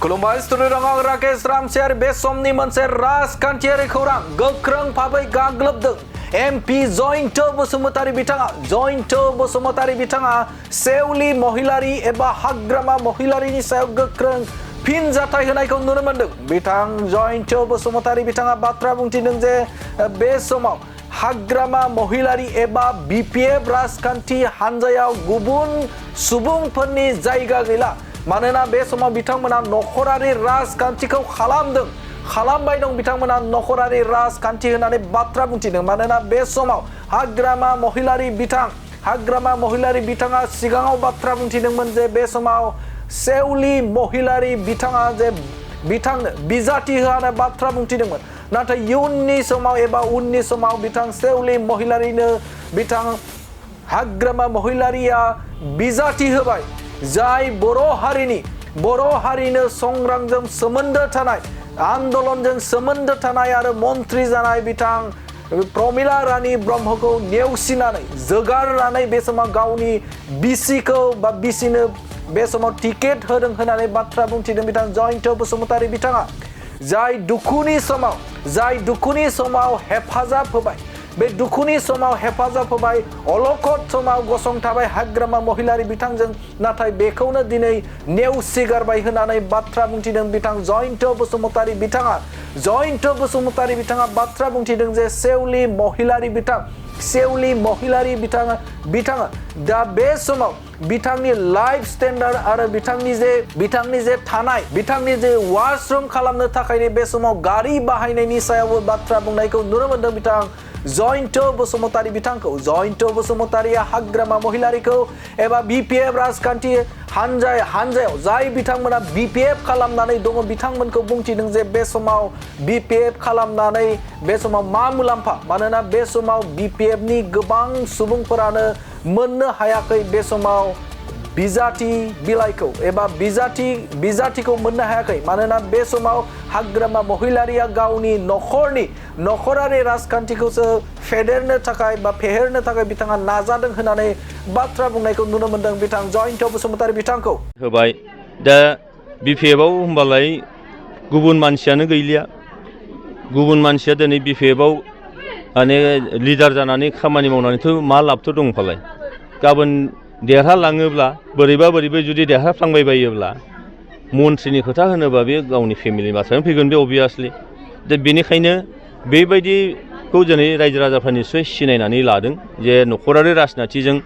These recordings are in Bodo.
खुलुमबाय स्टुडिअ आं राकेश रामसियारि बे समनि मोनसे राजखान्थियारि खौरां गोख्रों भाबै गाग्लोबदों एमपि जयन्त बसुमतारी बिथाङा सेवली महिलारी एबा हाग्रामा महिलारीनि सायाव गोख्रों फिनजाथाय होनायखौ नुनो मोनदों। बिथां जयन्त बसुमतारी बिथाङा बाथ्रा बुंथिदों जे बे समाव हाग्रामा महिलारी एबा बिपिएफ राजखान्थि हान्जायाव गुबुन सुबुंफोरनि जायगा गैला। मानोना बे समाव बिथांमोना नखरारि राजखान्थिखौ खालामबाय दं। बिथांमोना नखरारि राजखान्थि होननानै बाथ्रा बुंथिदों। मानोना बे समाव हाग्रामा महिलारी बिथाङा सिगाङाव बाथ्रा बुंथिदोंमोन जे बे समाव सेवली महिलारी बिथाङा जे बिथांनो बिजाथि होआनो बाथ्रा बुंथिदोंमोन। नाथाय उननि समाव बिथां सेवली महिलारीनो बिथां हाग्रामा महिलारीया बिजाथि होबाय। जाय बर' हारिनो संग्रामजों सोमोन्दो थानाय आन्दोलनजों सोमोन्दो थानाय आरो मन्त्रि जानाय बिथां प्रमिला रानी ब्रह्मखौ नेवसिनानै जोगारनानै बे समाव गावनि बिसिनो बे समाव टिकेट होदों होननानै बाथ्रा बुंथिदों बिथां जयन्त बसुमतारी बिथाङा। जाय दुखुनि समाव हेफाजाब होबाय। बे दुखुनि समाव हेफाजाब होबाय, अलखद समाव गसंथाबाय हाग्रामा महिलारी बिथांजों। नाथाय बेखौनो दिनै नेवसिगारबाय होननानै बाथ्रा बुंथिदों बिथां जयन्त बसुमतारी बिथाङा बाथ्रा बुंथिदों जे सेवली महिलारी बिथाङा दा बे समाव बिथांनि लाइफ स्टेन्डार्ड आरो बिथांनि जे थानाय बिथांनि जे वाशरुम खालामनो थाखाय बे समाव गारि बाहायनायनि सायावबो बाथ्रा बुंनायखौ नुनो मोनदों बिथां जयन्त बसुमतारी बिथांखौ। जयन्त बसुमतारीया हाग्रामा महिलारीखौ एबा बिपिएफ राजखान्थि हान्जायाव जाय बिथांमोना बिपिएफ खालामनानै दङ बिथांमोनखौ बुंथिदों जे बे समाव बिपिएफ खालामनानै बे समाव मा मुलाम्फा। मानोना बे समाव बिपिएफनि गोबां सुबुंफोरानो मोननो हायाखै बे समाव बिजाथि बिलाइखौ एबा बिजाथिखौ मोननो हायाखै। मानोना बे समाव हाग्रामा महिलारीया गावनि नखरारि राजखान्थिखौसो फेहेरनो थाखाय बिथाङा नाजादों होननानै बाथ्रा बुंनायखौ नुनो मोनदों बिथां जयन्त बसुमतारी बिथांखौ। होबाय दा बिपिएफआव होमबालाय गुबुन मानसियानो गैलिया। गुबुन मानसिया दिनै बिपिएफआव माने लिडार जानानै खामानि मावनानैथ' मा लाबथ' दंफालाय। गाबोन देरहालाङोब्ला बोरैबा जुदि देरहाफ्लांबाय बायोब्ला मन्थ्रिनि खोथा होनोबा बे गावनि फेमिलि बाथ्रायानो फैगोन बे अभियासलि। दा बेनिखायनो बेबायदिखौ दिनै रायजो राजाफ्रा निस्सय सिनायनानै लादों जे नखरारि राजखान्थिजों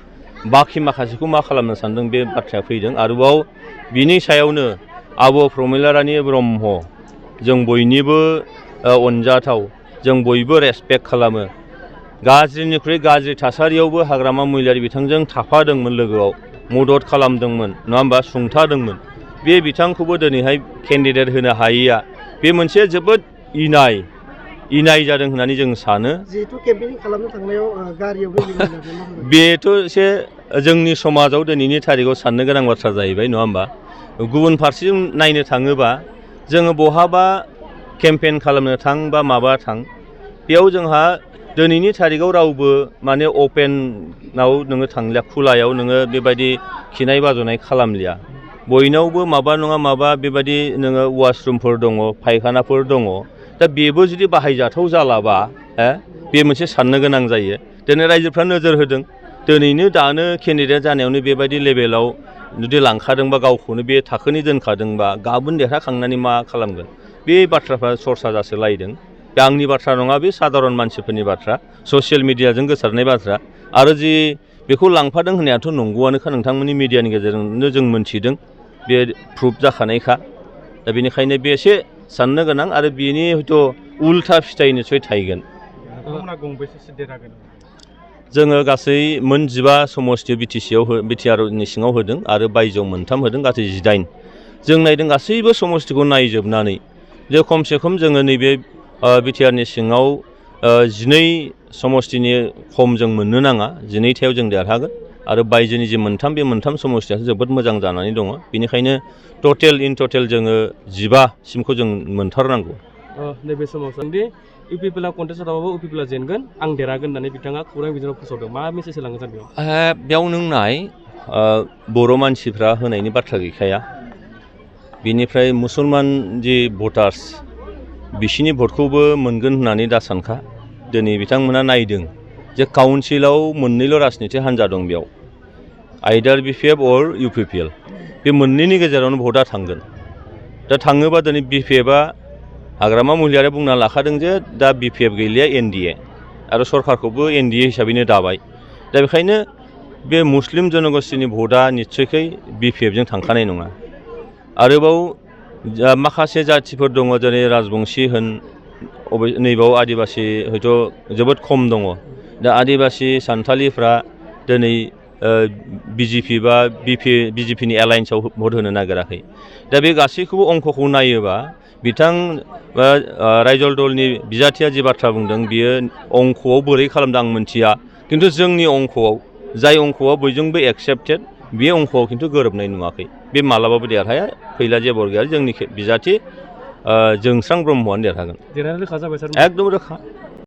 बाखि माखासेखौ मा खालामनो सानदों बे बाथ्राया फैदों। आरोबाव बिनि सायावनो आब' प्रमिला रानी ब्रह्म जों बयनिबो अनजाथाव, जों बयबो रेसपेक्ट खालामो। गाज्रिनिख्रुइ गाज्रि थासारियावबो हाग्रामा महिलारी बिथांजों थाफादोंमोन, लोगोआव मदद खालामदोंमोन, नङा होमबा, सुंथादोंमोन। बे बिथांखौबो दिनैहाय केन्डिडेट होनो हायैया बे मोनसे जोबोद इनाय जादों होननानै जों सानो। जिहेतु केम्पेनिं खालामनो थांनायाव गारियावनो बेथ' एसे जोंनि समाजाव दिनैनि थारिखआव साननो गोनां बाथ्रा जाहैबाय, नङा होमबा। गुबुन फारसेजों नायनो थाङोबा जोङो बहाबा केम्पेन खालामनो थां बा माबा थां, बेयाव जोंहा दिनैनि थारिखआव रावबो माने अपेनाव नोङो थांलिया, खुलायाव नोङो बेबायदि खिनाय बाज'नाय खालामलिया। बयनावबो माबा नङा माबा बेबायदि नोङो वाशरुमफोर दङ, फायखानाफोर दङ। दा बेबो जुदि बाहायजाथाव जालाबा बे मोनसे साननो गोनां जायो। दिनै रायजोफ्रा नोजोर होदों, दानो केन्डिडेट जानायावनो बेबायदि लेभेलाव जुदि लांखादोंबा, गावखौनो बे थाखोनि दोनखादोंबा, गाबोन देरहाखांनानै मा खालामगोन बे बाथ्राफ्रा सरसा जासोलायदों। बे आंनि बाथ्रा नङा, बे साधारन मानसिफोरनि बाथ्रा, ससियेल मिडियाजों गोसारनाय बाथ्रा। आरो जि बेखौ लांफादों होननायाथ' नंगौआनोखा, नोंथांमोननि मिडियानि गेजेरजोंनो जों मोन्थिदों, बे प्रुफ जाखानायखा। दा बेनिखायनो बे एसे साननो गोनां आरो बेनि हयथ' उल्था फिथाइ निस्सय थाहैगोन। जोङो गासै मोन 15 समस्ति बिटिआरनि सिङाव होदों आरो बायजोआव 3 होदों, गासै 18। जों नायदों गासैबो समस्तिखौ नायजोबनानै जे खमसे खम जोङो नैबे बिटिआरनि सिङाव 12 समस्तिनि खम जों मोननो नाङा, 12थायाव जों देरहागोन। आरो बायजोनि जे 3 बे 3 समस्तियासो जोबोद मोजां जानानै दङ। बेनिखायनो इन टटेल जोङो 15 सिमखौ जों मोनथारनांगौ। नैबे समाव सानदि इउपिपिएलआ कन्टेस्ट जाबाबो इउपिपिएलआ जेनगोन, आं देरहागोन होननानै बिथाङा खौरां बिजोङाव फोसावदों। मा मेसेज होलांगोन सार बेयाव? बेयाव नों नाय, बर' मानसिफ्रा होनायनि बाथ्रा गैखाया। बिनिफ्राय मुसलमान जि भटार्स बिसिनि भटखौबो मोनगोन होननानै दा सानखा दिनै बिथांमोना नायदों जे काउन्सिलाव मोननैल' राजनिति हान्जा दं बेयाव आइदार BPF अर UPPL बे मोननैनि गेजेरावनो भटआ थांगोन दा थाङोबा दिनै BPFआ हाग्रामा महिलारिया बुंना लाखादों जे दा BPF गैलिया NDA आरो सरकारखौबो NDA हिसाबैनो दाबाय दा बेखायनो बे मुस्लिम जनगोष्ठीनि भटआ निस्सयकै BPFजों थांखानाय नङा आरोबाव माखासे जाथिफोर दङ जेरै राजबंशी होन नैबाव आदिबासि हयथ' जोबोद खम दङ दा आदिबासि सान्थालिफ्रा दिनै BJP बा BJPनि एलायन्सआव भट होनो नागिराखै दा बे गासैखौबो अंकखौ नायोबा बिथां रायजल दलनि बिजाथिया जि बाथ्रा बुंदों बियो अंकआव बोरै खालामदों आं मिथिया खिन्थु जोंनि अंकआव जाय अंकआ बयजोंबो एक्सेप्टेड बे अंकआव खिन्थु गोरोबनाय नुवाखै बे मालाबाबो देरहाया फैलाजे बरगयारी जोंनि बिजाथि जोंस्रां ब्रह्मआनो देरहागोन देरहानो रोखा जाबाय सार एकदम रोखा